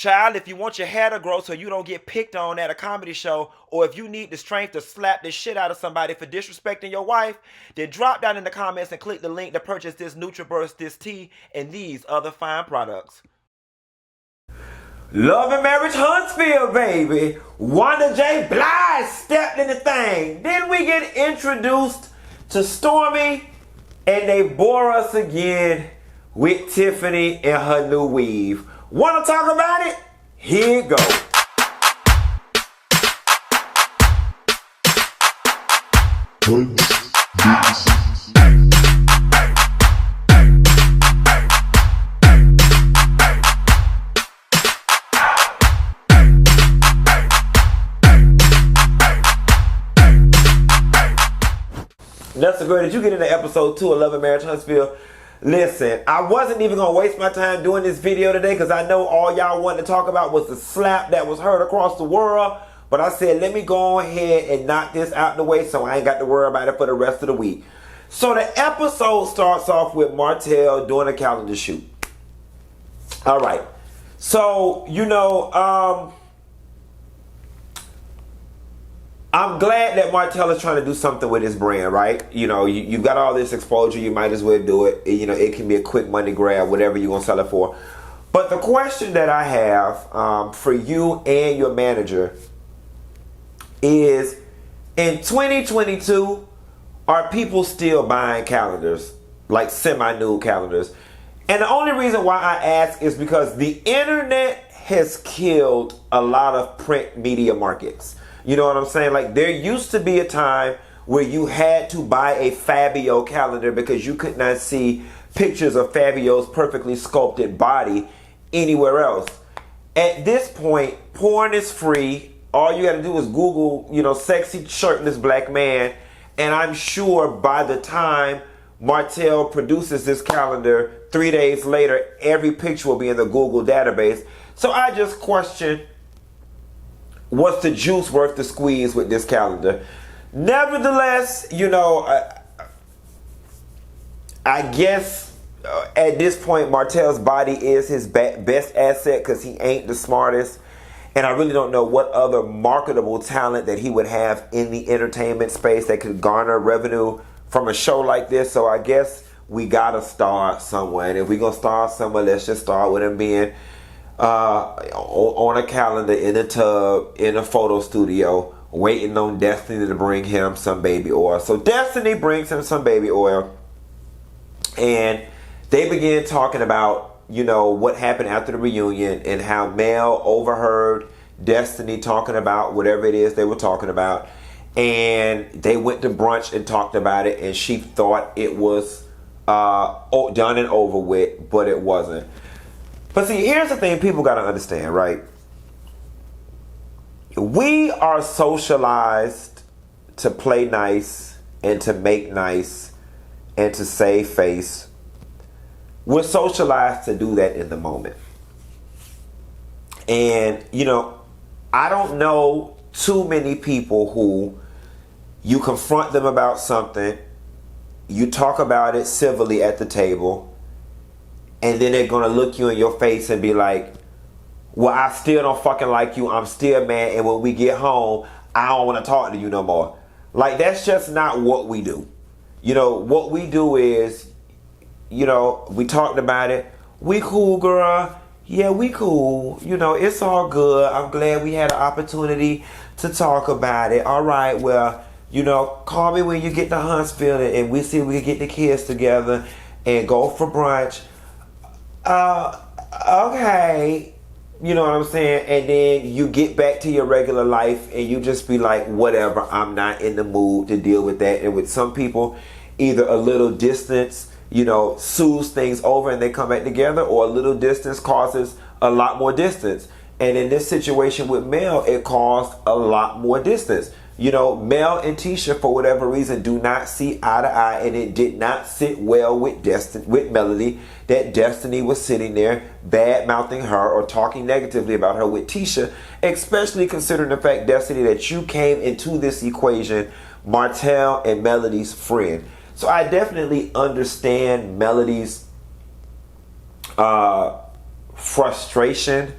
Child, if you want your hair to grow so you don't get picked on at a comedy show, or if you need the strength to slap the shit out of somebody for disrespecting your wife, then drop down in the comments and click the link to purchase this NutriBurst, this tea, and these other fine products. Love and Marriage Huntsville, baby. Wanda J. Blige stepped in the thing. Then we get introduced to Stormy, and they bore us again with Tiffany and her new weave. Want to talk about it? Here it goes. That's great. Did you get into episode 2 of Love and Marriage Huntsville? Listen, I wasn't even going to waste my time doing this video today because I know all y'all wanted to talk about was the slap that was heard across the world. But I said, let me go ahead and knock this out the way so I ain't got to worry about it for the rest of the week. So the episode starts off with Martel doing a calendar shoot. All right. So, I'm glad that Martel is trying to do something with his brand, right? You've got all this exposure, you might as well do it. It can be a quick money grab, whatever you're going to sell it for. But the question that I have for you and your manager is, in 2022, are people still buying calendars, like semi-nude calendars? And the only reason why I ask is because the internet has killed a lot of print media markets. You know what I'm saying? Like, there used to be a time where you had to buy a Fabio calendar because you could not see pictures of Fabio's perfectly sculpted body anywhere else. At this point, porn is free. All you got to do is Google, sexy shirtless black man. And I'm sure by the time Martel produces this calendar, 3 days later, every picture will be in the Google database. So I just question, what's the juice worth the squeeze with this calendar? Nevertheless, I guess at this point, Martel's body is his best asset because he ain't the smartest. And I really don't know what other marketable talent that he would have in the entertainment space that could garner revenue from a show like this. So I guess we got to start somewhere. And if we're going to start somewhere, let's just start with him being on a calendar, in a tub, in a photo studio, waiting on Destiny to bring him some baby oil. So Destiny brings him some baby oil, and they begin talking about, what happened after the reunion and how Mel overheard Destiny talking about whatever it is they were talking about, and they went to brunch and talked about it, and she thought it was done and over with, but it wasn't. But see, here's the thing people got to understand, right? We are socialized to play nice and to make nice and to save face. We're socialized to do that in the moment. And, I don't know too many people who you confront them about something, you talk about it civilly at the table, and then they're going to look you in your face and be like, well, I still don't fucking like you. I'm still mad. And when we get home, I don't want to talk to you no more. Like, that's just not what we do. What we do is, we talked about it. We cool, girl. Yeah, we cool. It's all good. I'm glad we had an opportunity to talk about it. All right, well, call me when you get to Huntsville and we see if we can get the kids together and go for brunch. Okay. You know what I'm saying? And then you get back to your regular life and you just be like, whatever, I'm not in the mood to deal with that. And with some people, either a little distance, soothes things over and they come back together, or a little distance causes a lot more distance. And in this situation with Mel, it caused a lot more distance. Mel and Tisha, for whatever reason, do not see eye to eye, and it did not sit well with Melody that Destiny was sitting there bad-mouthing her or talking negatively about her with Tisha, especially considering the fact, Destiny, that you came into this equation Martel and Melody's friend. So I definitely understand Melody's frustration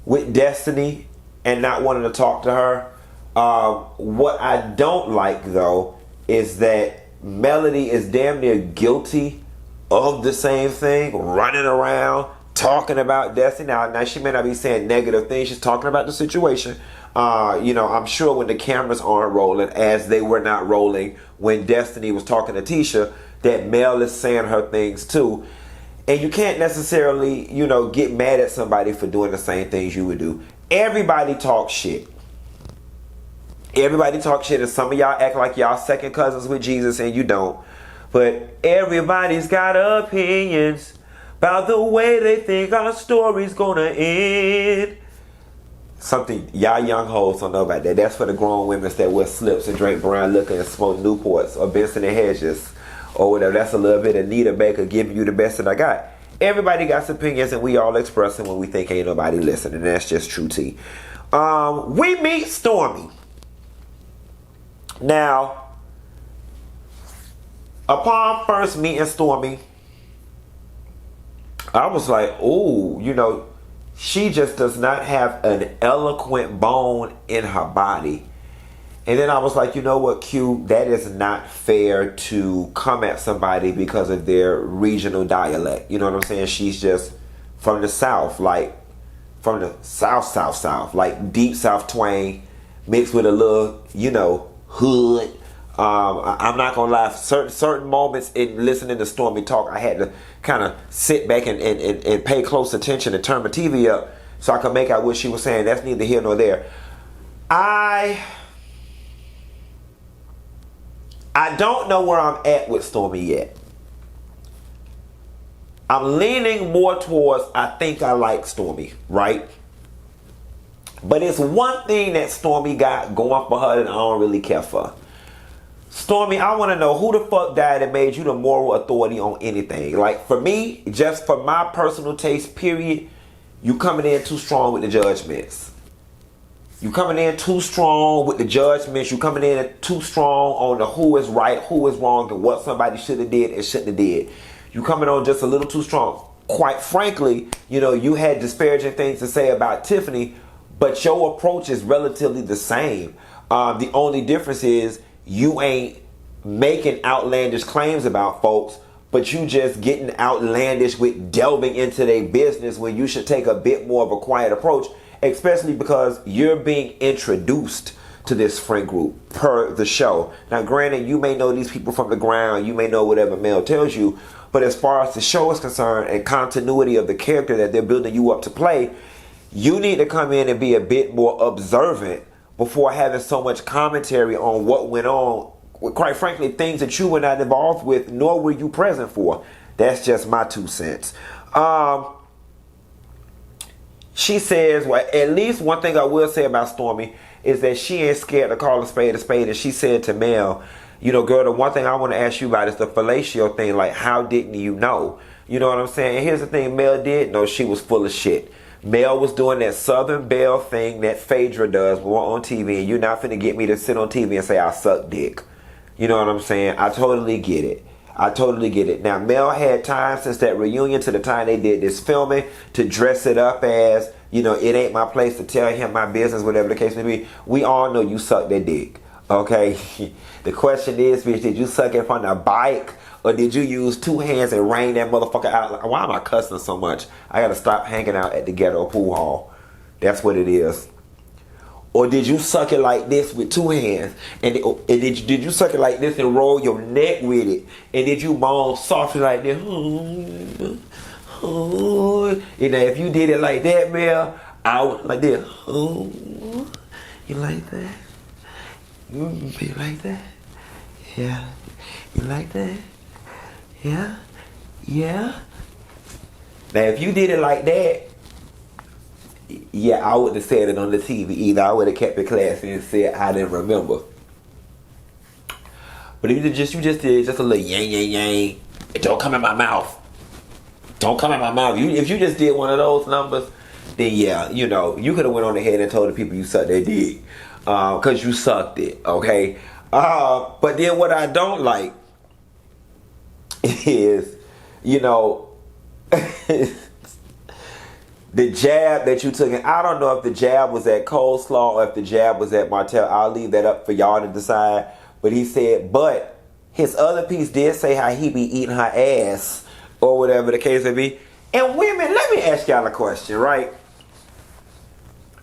with Destiny and not wanting to talk to her. What I don't like though is that Melody is damn near guilty of the same thing, running around talking about Destiny. Now she may not be saying negative things. She's talking about the situation. I'm sure when the cameras aren't rolling, as they were not rolling when Destiny was talking to Tisha, that Mel is saying her things too. And you can't necessarily, get mad at somebody for doing the same things you would do. Everybody talks shit. Everybody talks shit, and some of y'all act like y'all second cousins with Jesus, and you don't. But everybody's got opinions about the way they think our story's gonna end. Something y'all young hoes don't know about that. That's for the grown women that wear slips and drink brown liquor and smoke Newports or Benson and Hedges or whatever. That's a little bit of Nita Baker giving you the best that I got. Everybody got opinions, and we all express them when we think ain't nobody listening. And that's just true tea. We meet Stormy. Now, upon first meeting Stormy, I was like, ooh, she just does not have an eloquent bone in her body. And then I was like, you know what, Q, that is not fair to come at somebody because of their regional dialect. You know what I'm saying? She's just from the South, like from the South, like deep South twang mixed with a little, hood. I'm not gonna lie, certain moments in listening to Stormy talk, I had to kind of sit back and pay close attention and turn my TV up so I could make out what she was saying. That's neither here nor there. I don't know where I'm at with Stormy yet. I'm leaning more towards I think I like Stormy, right? But it's one thing that Stormy got going for her that I don't really care for. Stormy, I want to know who the fuck died and made you the moral authority on anything. Like, for me, just for my personal taste, period, you coming in too strong with the judgments. You coming in too strong with the judgments. You coming in too strong on the who is right, who is wrong, and what somebody should have did and shouldn't have did. You coming on just a little too strong. Quite frankly, you had disparaging things to say about Tiffany, but your approach is relatively the same. The only difference is you ain't making outlandish claims about folks, but you just getting outlandish with delving into their business when you should take a bit more of a quiet approach, especially because you're being introduced to this friend group per the show. Now, granted, you may know these people from the ground, you may know whatever Mel tells you, but as far as the show is concerned and continuity of the character that they're building you up to play, you need to come in and be a bit more observant before having so much commentary on what went on. Quite frankly, things that you were not involved with, nor were you present for. That's just my 2 cents. She says, well, at least one thing I will say about Stormy is that she ain't scared to call a spade. And she said to Mel, girl, the one thing I want to ask you about is the fellatio thing. Like, how didn't you know? You know what I'm saying? And here's the thing, Mel did know she was full of shit. Mel was doing that Southern Belle thing that Phaedra does on TV, and you're not finna get me to sit on TV and say I suck dick. You know what I'm saying? I totally get it. Now, Mel had time since that reunion to the time they did this filming to dress it up as, it ain't my place to tell him my business, whatever the case may be. We all know you suck that dick, okay? The question is, bitch, did you suck it from the bike? Or did you use 2 hands and rain that motherfucker out? Why am I cussing so much? I gotta stop hanging out at the ghetto pool hall. That's what it is. Or did you suck it like this with 2 hands? And did you suck it like this and roll your neck with it? And did you moan softly like this? If you did it like that, Mel, I would like this. You like that? You like that? Yeah. You like that? Yeah. Now, if you did it like that, yeah, I wouldn't have said it on the TV either. I would have kept it classy and said I didn't remember. But if you just did just a little yang, don't come in my mouth. Don't come in my mouth. If you just did one of those numbers, then yeah, you could have went on ahead and told the people you sucked their dick. Because you sucked it, okay? But then what I don't like is, the jab that you took, and I don't know if the jab was at Coleslaw or if the jab was at Martel. I'll leave that up for y'all to decide. But he said, but his other piece did say how he be eating her ass or whatever the case may be. And women, let me ask y'all a question, right?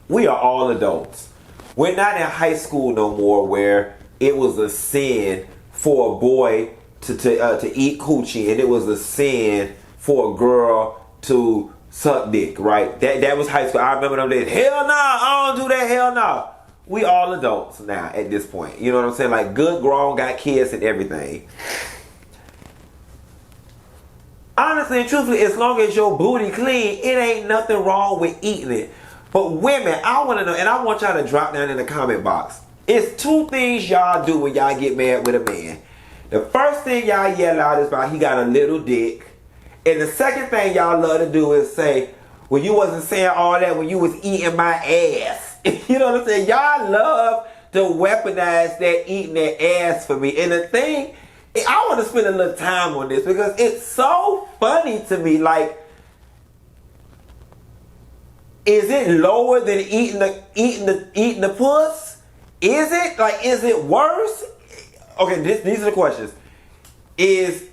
We are all adults. We're not in high school no more where it was a sin for a boy to eat coochie, and it was a sin for a girl to suck dick, right? That was high school. I remember them days. Hell no, I don't do that. Hell no. We all adults now at this point. You know what I'm saying? Like good grown, got kids and everything. Honestly and truthfully, as long as your booty clean, it ain't nothing wrong with eating it. But women, I want to know, and I want y'all to drop down in the comment box. It's two things y'all do when y'all get mad with a man. The first thing y'all yell out is about he got a little dick. And the second thing y'all love to do is say, well, you wasn't saying all that when you was eating my ass. You know what I'm saying? Y'all love to weaponize that eating that ass for me. And the thing, I want to spend a little time on this because it's so funny to me. Like, is it lower than eating the puss? Is it? Like, is it worse? Okay, these are the questions. Is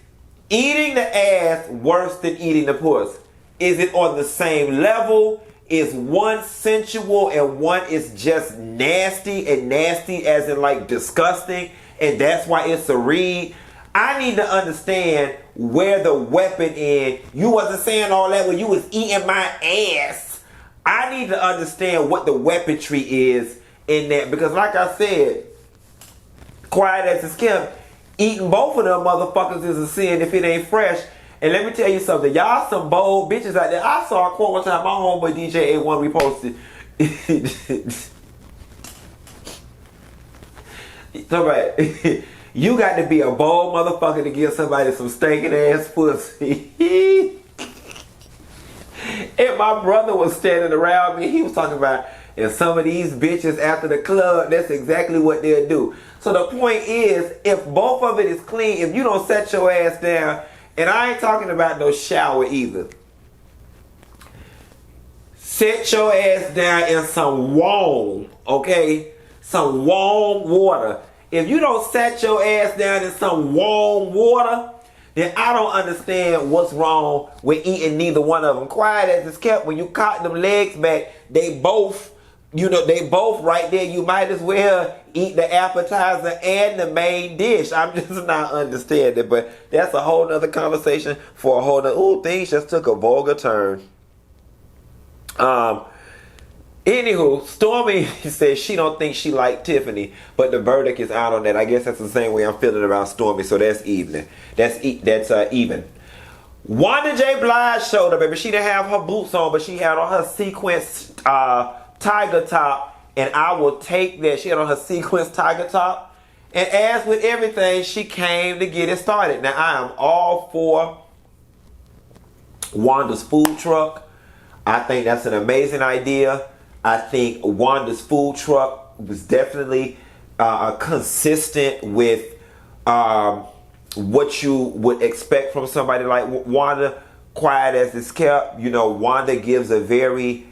eating the ass worse than eating the puss? Is it on the same level? Is one sensual and one is just nasty, and nasty as in like disgusting, and that's why it's a read? I need to understand where the weapon is. You wasn't saying all that when you was eating my ass. I need to understand what the weaponry is in that, because like I said, quiet as it's kept, eating both of them motherfuckers is a sin if it ain't fresh. And let me tell you something, y'all some bold bitches out there. I saw a quote one time, my homeboy DJ A1 reposted. Somebody, you got to be a bold motherfucker to give somebody some stinking ass pussy. And my brother was standing around me. He was talking about, and some of these bitches after the club, that's exactly what they'll do. So the point is, if both of it is clean, if you don't set your ass down, and I ain't talking about no shower either. Set your ass down in some warm, okay? Some warm water. If you don't set your ass down in some warm water, then I don't understand what's wrong with eating neither one of them. Quiet as it's kept, when you cock them legs back, they both, they both right there. You might as well eat the appetizer and the main dish. I'm just not understanding, but that's a whole nother conversation for a whole nother. Ooh, things just took a vulgar turn. Anywho, Stormy says she don't think she liked Tiffany, but the verdict is out on that. I guess that's the same way I'm feeling about Stormy, so that's even. That's even. Wanda J. Blige showed up, baby. She didn't have her boots on, but she had on her sequence tiger top, and I will take that. She had on her sequence tiger top, and as with everything, she came to get it started. Now, I am all for Wanda's food truck. I think that's an amazing idea. I think Wanda's food truck was definitely consistent with what you would expect from somebody like Wanda. Quiet as it's kept, Wanda gives a very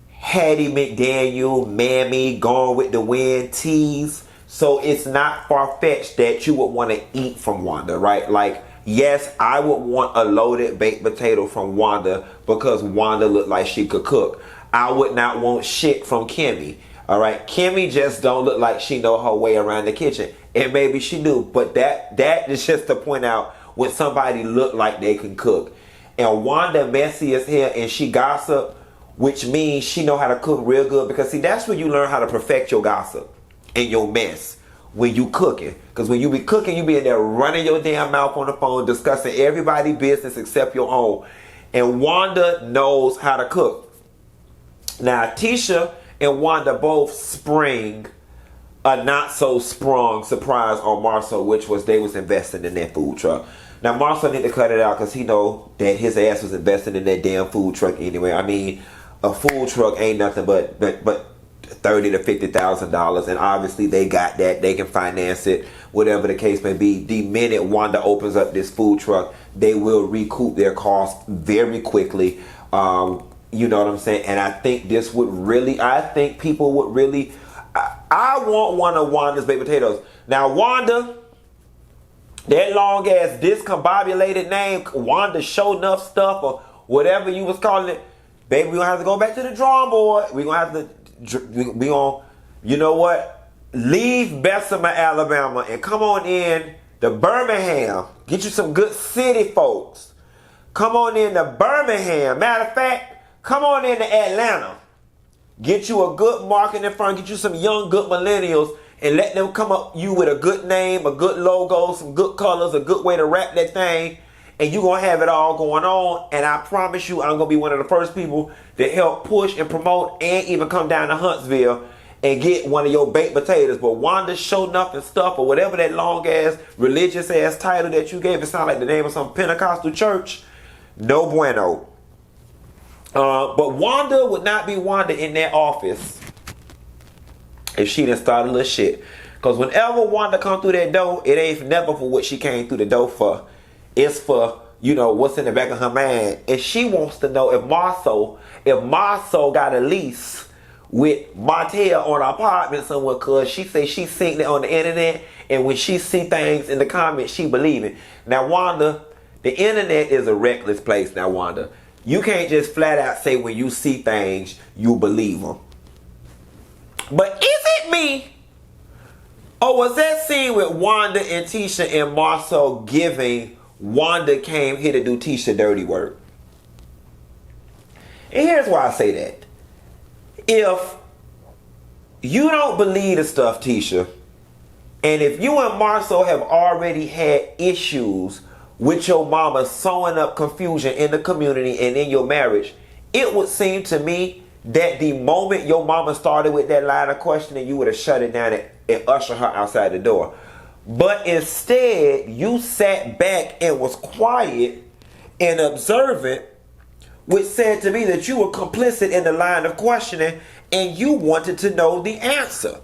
Hattie McDaniel, mammy, gone with the wind tease. So it's not far-fetched that you would want to eat from Wanda, right? Like, yes, I would want a loaded baked potato from Wanda because Wanda looked like she could cook. I would not want shit from Kimmy. All right, Kimmy just don't look like she know her way around the kitchen, and maybe she do. But that is just to point out when somebody look like they can cook. And Wanda messy as hell, and she gossip, which means she know how to cook real good. Because see, that's when you learn how to perfect your gossip and your mess when you cooking. Because when you be cooking, you be in there running your damn mouth on the phone, discussing everybody's business except your own. And Wanda knows how to cook. Now, Tisha and Wanda both spring a not so sprung surprise on Marcel, which was they was investing in that food truck. Now, Marcel need to cut it out because he know that his ass was investing in that damn food truck anyway. I mean, a food truck ain't nothing but $30,000 to $50,000, and obviously they got that. They can finance it, whatever the case may be. The minute Wanda opens up this food truck, they will recoup their costs very quickly. You know what I'm saying? And I think this would really, I think people would really, I want one of Wanda's baked potatoes. Now, Wanda, that long ass discombobulated name, Wanda Show Enough Stuff or whatever you was calling it, baby, we gonna have to go back to the drawing board. We gonna have to, we gonna, you know what? Leave Bessemer, Alabama, and come on in to Birmingham. Get you some good city folks. Come on in to Birmingham. Matter of fact, come on in to Atlanta. Get you a good marketing firm. Get you some young, good millennials, and let them come up you with a good name, a good logo, some good colors, a good way to wrap that thing, and you're going to have it all going on. And I promise you, I'm going to be one of the first people to help push and promote and even come down to Huntsville and get one of your baked potatoes. But Wanda Show Enough and Stuff, or whatever that long-ass, religious-ass title that you gave, it sounds like the name of some Pentecostal church. No bueno. But Wanda would not be Wanda in that office if she didn't start a little shit. Because whenever Wanda come through that door, it ain't never for what she came through the door for. It's for, you know, what's in the back of her mind. And she wants to know if Marceau got a lease with Martel on an apartment somewhere, because she say she seen it on the internet, and when she see things in the comments, she believe it. Now, Wanda, the internet is a reckless place. Now, Wanda, you can't just flat out say when you see things, you believe them. But is it me? Or was that scene with Wanda and Tisha and Marceau giving Wanda came here to do Tisha dirty work? And here's why I say that. If you don't believe the stuff, Tisha, and if you and Marceau have already had issues with your mama sowing up confusion in the community and in your marriage, it would seem to me that the moment your mama started with that line of questioning, you would have shut it down and ushered her outside the door. But instead, you sat back and was quiet and observant, which said to me that you were complicit in the line of questioning and you wanted to know the answer.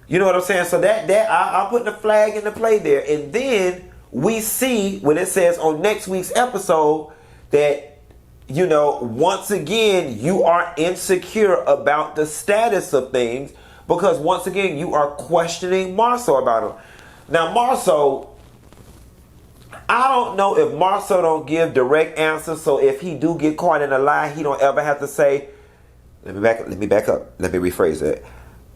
You know what I'm saying? So I'll put the flag into play there. And then we see when it says on next week's episode that, you know, once again, you are insecure about the status of things because once again, you are questioning Marceau about him. Now, Marceau, I don't know if Marceau don't give direct answers, so if he do get caught in a lie, he don't ever have to say, let me back up. Let me rephrase that.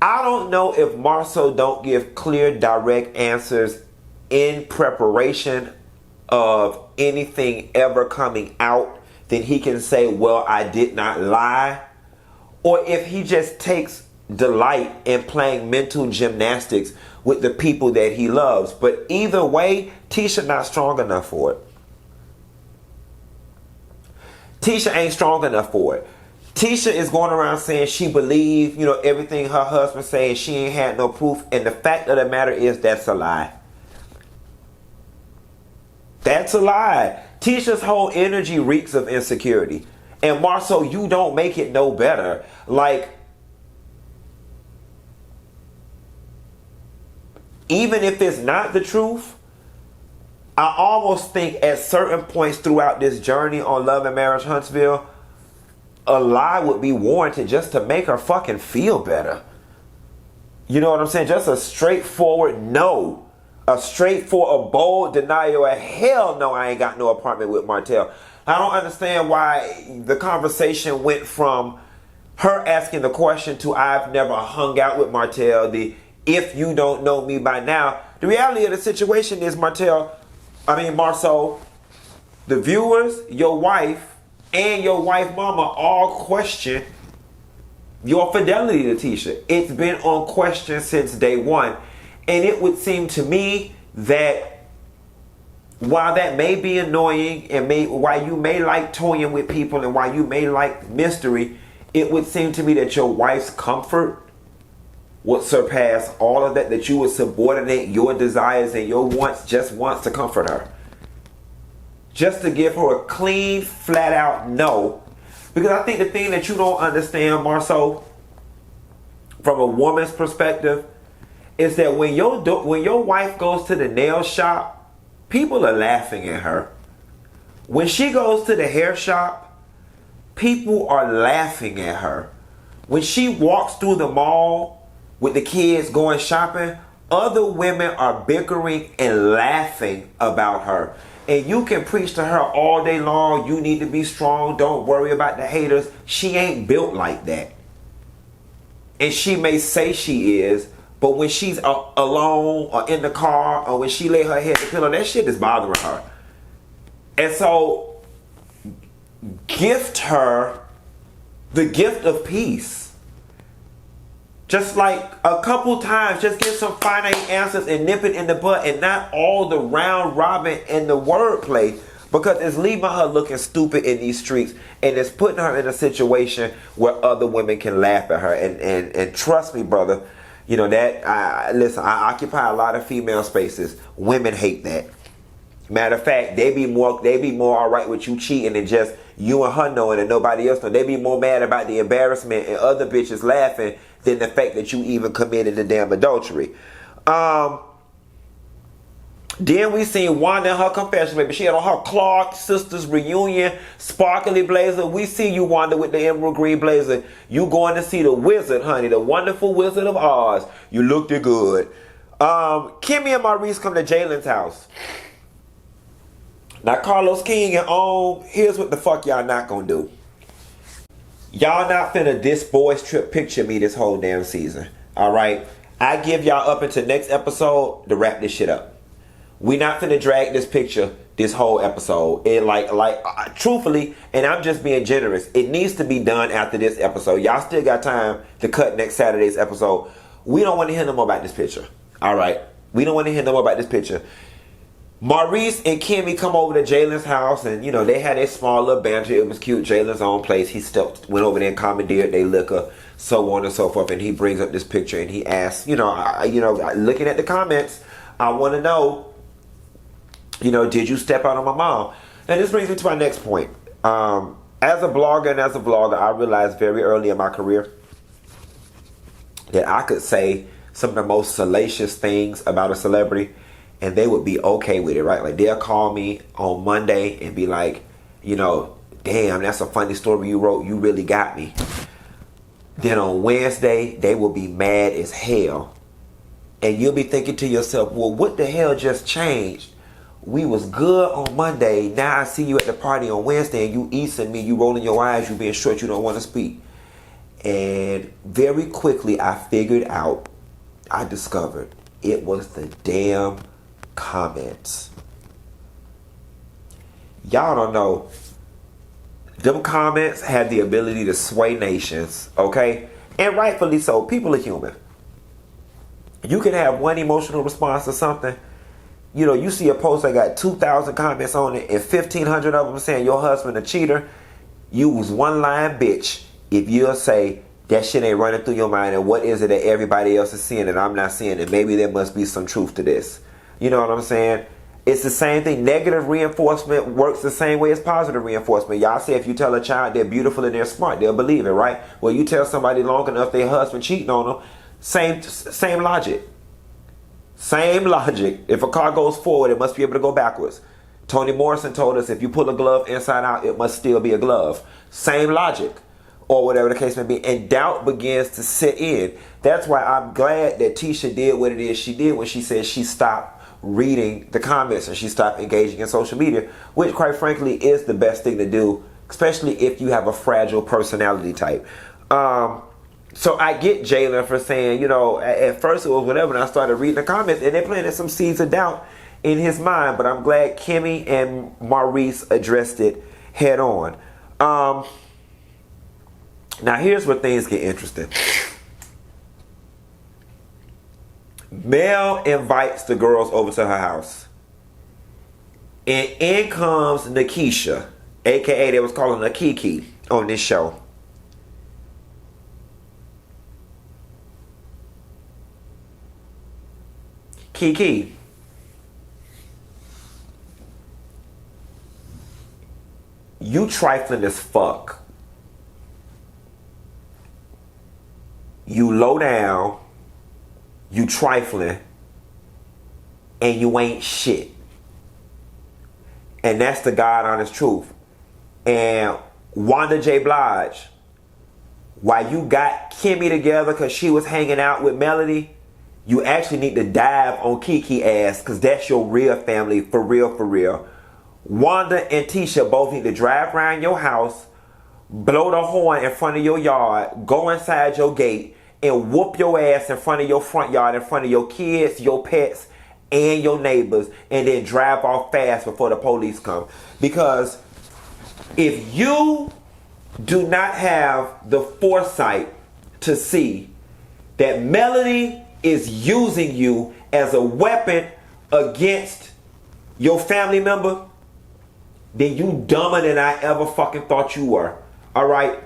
I don't know if Marceau don't give clear, direct answers in preparation of anything ever coming out, then he can say, well, I did not lie. Or if he just takes delight in playing mental gymnastics with the people that he loves. But either way, Tisha not strong enough for it. Tisha ain't strong enough for it. Tisha is going around saying she believe, you know, everything her husband saying, she ain't had no proof. And the fact of the matter is that's a lie. That's a lie. Tisha's whole energy reeks of insecurity. And Marceau, you don't make it no better. Like, even if it's not the truth, I almost think at certain points throughout this journey on Love and Marriage Huntsville, a lie would be warranted just to make her fucking feel better. You know what I'm saying? Just a straightforward no. A straightforward, bold denial. Hell no, I ain't got no apartment with Martel. I don't understand why the conversation went from her asking the question to I've never hung out with Martel. The if you don't know me by now. The reality of the situation is Marceau, the viewers, your wife, and your wife mama all question your fidelity to Tisha. It's been on question since day one. And it would seem to me that while that may be annoying and while you may like toying with people and while you may like mystery, it would seem to me that your wife's comfort would surpass all of that, that you would subordinate your desires and your wants to comfort her. Just to give her a clean, flat out no. Because I think the thing that you don't understand, Marceau, from a woman's perspective, is that when your wife goes to the nail shop, people are laughing at her. When she goes to the hair shop, people are laughing at her. When she walks through the mall with the kids going shopping, other women are bickering and laughing about her. And you can preach to her all day long, you need to be strong, don't worry about the haters. She ain't built like that. And she may say she is, but when she's alone or in the car or when she lay her head to the pillow, that shit is bothering her. And so, gift her the gift of peace. Just like a couple times, just get some finite answers and nip it in the butt and not all the round robin and the wordplay, because it's leaving her looking stupid in these streets and it's putting her in a situation where other women can laugh at her. And trust me, brother, you know that, listen, I occupy a lot of female spaces. Women hate that. Matter of fact, they be more all right with you cheating than just you and her knowing and nobody else knowing. They be more mad about the embarrassment and other bitches laughing than the fact that you even committed the damn adultery. Then we seen Wanda in her confession, baby. She had on her Clark Sisters reunion sparkly blazer. We see you, Wanda, with the emerald green blazer. You going to see the wizard, honey, the wonderful Wizard of Oz. You looked it good. Kimmy and Maurice come to Jalen's house. Now, Carlos King and here's what the fuck y'all not gonna do. Y'all not finna this boys trip picture me this whole damn season. Alright? I give y'all up until next episode to wrap this shit up. We not finna drag this picture this whole episode. And truthfully, and I'm just being generous, it needs to be done after this episode. Y'all still got time to cut next Saturday's episode. We don't want to hear no more about this picture. Alright? We don't want to hear no more about this picture. Maurice and Kimmy come over to Jalen's house, and you know they had a small little banter. It was cute. Jalen's own place. He went over there and commandeered their liquor, so on and so forth. And he brings up this picture and he asks, looking at the comments, I want to know, did you step out on my mom? Now this brings me to my next point. As a blogger, I realized very early in my career that I could say some of the most salacious things about a celebrity, and they would be okay with it, right? Like, they'll call me on Monday and be like, damn, that's a funny story you wrote. You really got me. Then on Wednesday, they will be mad as hell. And you'll be thinking to yourself, well, what the hell just changed? We was good on Monday. Now I see you at the party on Wednesday and you easing me. You rolling your eyes. You being short. You don't want to speak. And very quickly, I discovered it was the damn comments. Y'all don't know, them comments had the ability to sway nations, okay? And rightfully so. People are human. You can have one emotional response to something. You see a post that got 2,000 comments on it and 1,500 of them saying your husband a cheater. You was one line bitch if you'll say that shit ain't running through your mind, and what is it that everybody else is seeing and I'm not seeing, and maybe there must be some truth to this. You know what I'm saying? It's the same thing. Negative reinforcement works the same way as positive reinforcement. Y'all say if you tell a child they're beautiful and they're smart, they'll believe it, right? Well, you tell somebody long enough their husband cheating on them, same logic. Same logic. If a car goes forward, it must be able to go backwards. Toni Morrison told us if you pull a glove inside out, it must still be a glove. Same logic. Or whatever the case may be. And doubt begins to set in. That's why I'm glad that Tisha did what it is she did when she said she stopped reading the comments and she stopped engaging in social media, which quite frankly is the best thing to do, especially if you have a fragile personality type. So I get Jalen for saying, at first it was whatever, and I started reading the comments and they planted some seeds of doubt in his mind, but I'm glad Kimmy and Maurice addressed it head on. Now here's where things get interesting. Mel invites the girls over to her house. And in comes Nikisha, aka they was calling her Kiki on this show. Kiki, you trifling as fuck. You low down, you trifling, and you ain't shit. And that's the God honest truth. And Wanda J. Blige, while you got Kimmy together because she was hanging out with Melody, you actually need to dive on Kiki ass because that's your real family, for real, for real. Wanda and Tisha both need to drive around your house, blow the horn in front of your yard, go inside your gate, and whoop your ass in front of your front yard, in front of your kids, your pets, and your neighbors, and then drive off fast before the police come. Because if you do not have the foresight to see that Melody is using you as a weapon against your family member, then you dumber than I ever fucking thought you were. Alright?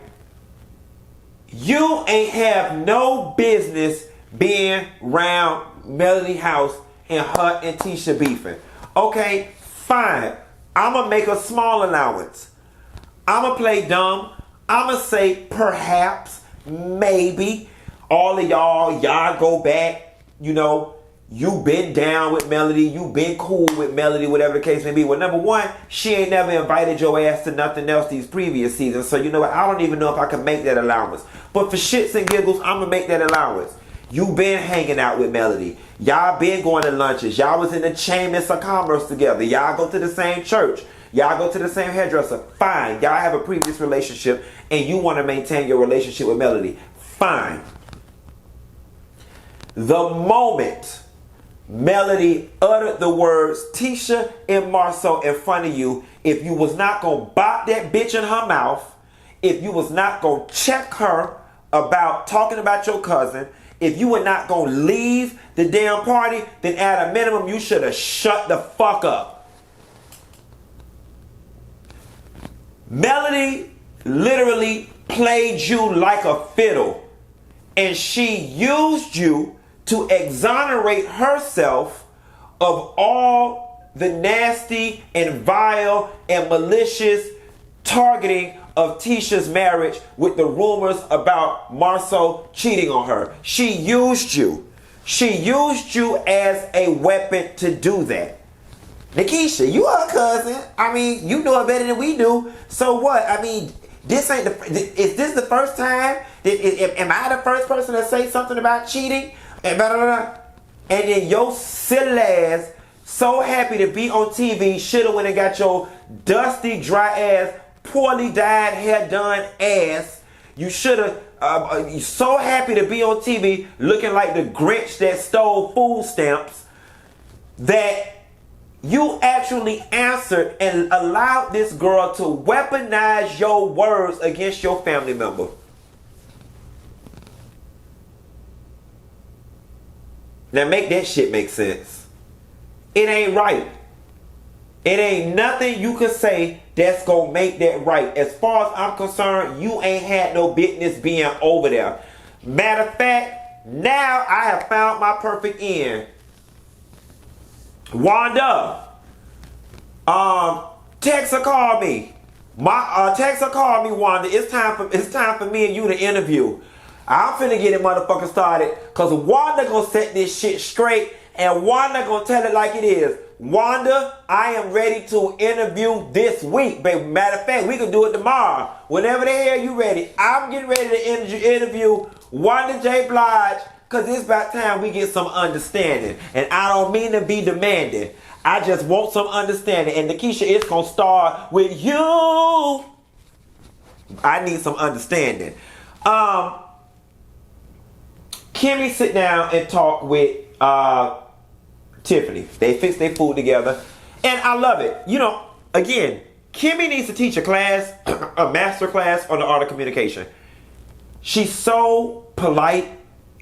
You ain't have no business being around Melody house and her and Tisha beefing. Okay, fine. I'ma make a small allowance. I'ma play dumb. I'ma say perhaps, maybe. All of y'all go back. You know, you been down with Melody. You been cool with Melody, whatever the case may be. Well, number one, she ain't never invited your ass to nothing else these previous seasons. So you know what? I don't even know if I can make that allowance. But for shits and giggles, I'm going to make that allowance. You been hanging out with Melody. Y'all been going to lunches. Y'all was in the Chambers of Commerce together. Y'all go to the same church. Y'all go to the same hairdresser. Fine. Y'all have a previous relationship and you want to maintain your relationship with Melody. Fine. The moment Melody uttered the words Tisha and Marcel in front of you, if you was not going to bop that bitch in her mouth, if you was not going to check her about talking about your cousin, if you were not going to leave the damn party, then at a minimum, you should have shut the fuck up. Melody literally played you like a fiddle, and she used you to exonerate herself of all the nasty and vile and malicious targeting of Tisha's marriage with the rumors about Marcel cheating on her. She used you. She used you as a weapon to do that. Nikisha, you are a cousin. I mean, you know it better than we do. So what? I mean, this ain't is this the first time? Am I the first person to say something about cheating? And blah, blah, blah. And then your silly ass, so happy to be on TV, shoulda went and got your dusty, dry ass, poorly dyed, hair done ass. You shoulda, you so happy to be on TV looking like the Grinch that stole food stamps that you actually answered and allowed this girl to weaponize your words against your family member. Now make that shit make sense. It ain't right. It ain't nothing you can say that's gonna make that right. As far as I'm concerned, you ain't had no business being over there. Matter of fact, now I have found my perfect end. Wanda, text or call me. Text or call me, Wanda. It's time for me and you to interview. I'm finna get it motherfucking started, cause Wanda gonna set this shit straight and Wanda gonna tell it like it is. Wanda, I am ready to interview this week, baby. Matter of fact, we can do it tomorrow. Whenever the hell you ready. I'm getting ready to interview Wanda J. Blige, cause it's about time we get some understanding. And I don't mean to be demanding. I just want some understanding. And Nikisha, it's gonna start with you. I need some understanding. Kimmy sit down and talk with Tiffany. They fix their food together. And I love it. You know, again, Kimmy needs to teach a class, a master class on the art of communication. She's so polite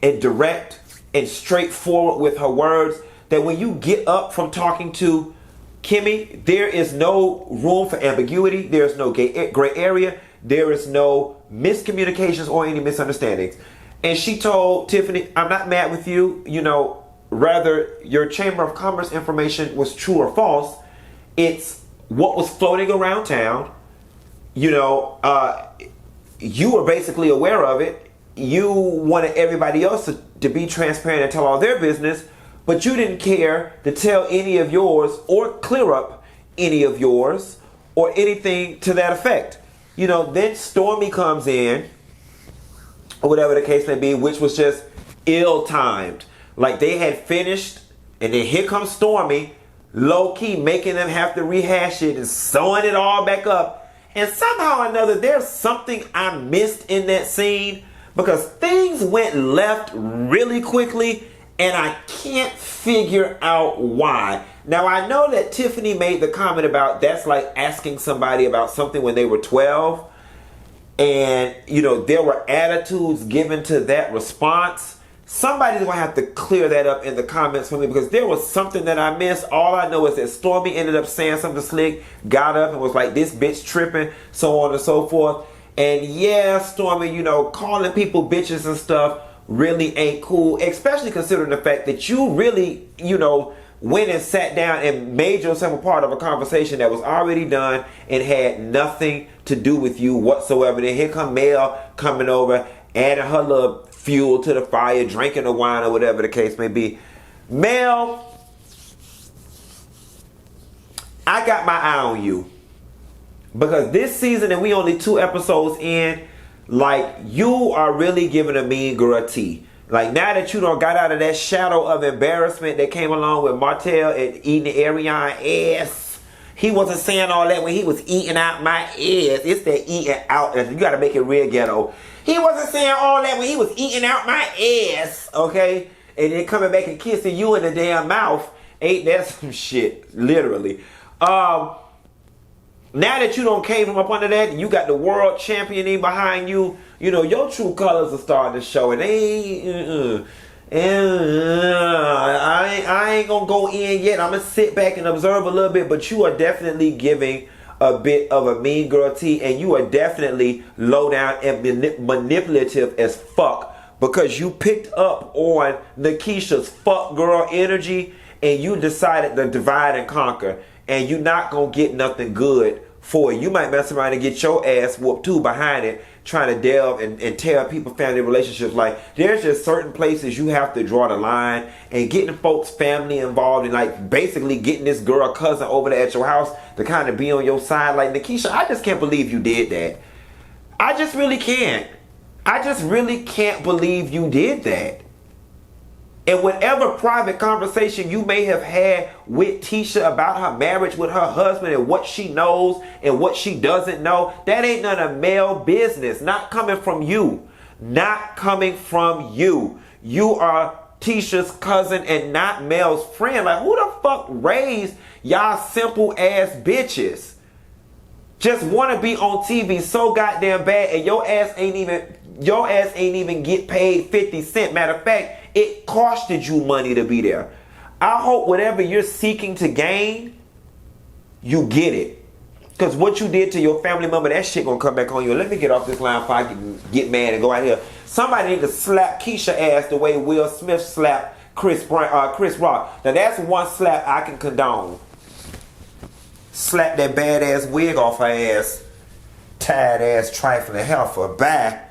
and direct and straightforward with her words that when you get up from talking to Kimmy, there is no room for ambiguity. There is no gray area. There is no miscommunications or any misunderstandings. And she told Tiffany, I'm not mad with you. You know, rather your Chamber of Commerce information was true or false. It's what was floating around town. You know, you were basically aware of it. You wanted everybody else to be transparent and tell all their business, but you didn't care to tell any of yours or clear up any of yours or anything to that effect. Then Stormy comes in, or whatever the case may be, which was just ill-timed. Like they had finished, and then here comes Stormy, low-key making them have to rehash it and sewing it all back up. And somehow or another, there's something I missed in that scene, because things went left really quickly, and I can't figure out why. Now, I know that Tiffany made the comment about that's like asking somebody about something when they were 12. And, there were attitudes given to that response. Somebody's going to have to clear that up in the comments for me, because there was something that I missed. All I know is that Stormy ended up saying something slick, got up and was like, this bitch tripping, so on and so forth. And yeah, Stormy, calling people bitches and stuff really ain't cool, especially considering the fact that you really, went and sat down and made yourself a part of a conversation that was already done and had nothing to do with you whatsoever. Then here come Mel coming over, adding her little fuel to the fire, drinking the wine or whatever the case may be. Mel, I got my eye on you. Because this season, and we only 2 episodes in, like, you are really giving a mean girl tea. Like, now that you done got out of that shadow of embarrassment that came along with Martel and eating the Ariane ass. He wasn't saying all that when he was eating out my ass. It's that eating out. You got to make it real ghetto. He wasn't saying all that when he was eating out my ass. Okay? And then coming back and kissing you in the damn mouth. Ain't that some shit? Literally. Now that you don't came from up under that, you got the world championing behind you. Your true colors are starting to show, and I ain't gonna go in yet. I'm gonna sit back and observe a little bit, but you are definitely giving a bit of a mean girl tea, and you are definitely low down and manipulative as fuck, because you picked up on Nikisha's fuck girl energy, and you decided to divide and conquer. And you're not going to get nothing good for it. You might mess around and get your ass whooped too behind it, trying to delve and tear people family relationships. Like, there's just certain places you have to draw the line, and getting folks' family involved, and like basically getting this girl cousin over there at your house to kind of be on your side. Like, Nikisha, I just can't believe you did that. I just really can't. I just really can't believe you did that. And whatever private conversation you may have had with Tisha about her marriage with her husband and what she knows and what she doesn't know, that ain't none of Mel business. Not coming from you. Not coming from you. You are Tisha's cousin and not Mel's friend. Like, who the fuck raised y'all simple ass bitches? Just want to be on TV so goddamn bad, and your ass ain't even get paid 50 cents. Matter of fact, it costed you money to be there. I hope whatever you're seeking to gain, you get it. Because what you did to your family member, that shit gonna come back on you. Let me get off this line before I get mad and go out here. Somebody need to slap Keisha ass the way Will Smith slapped Chris Rock. Now that's one slap I can condone. Slap that badass wig off her ass. Tired ass trifling heifer. Bye.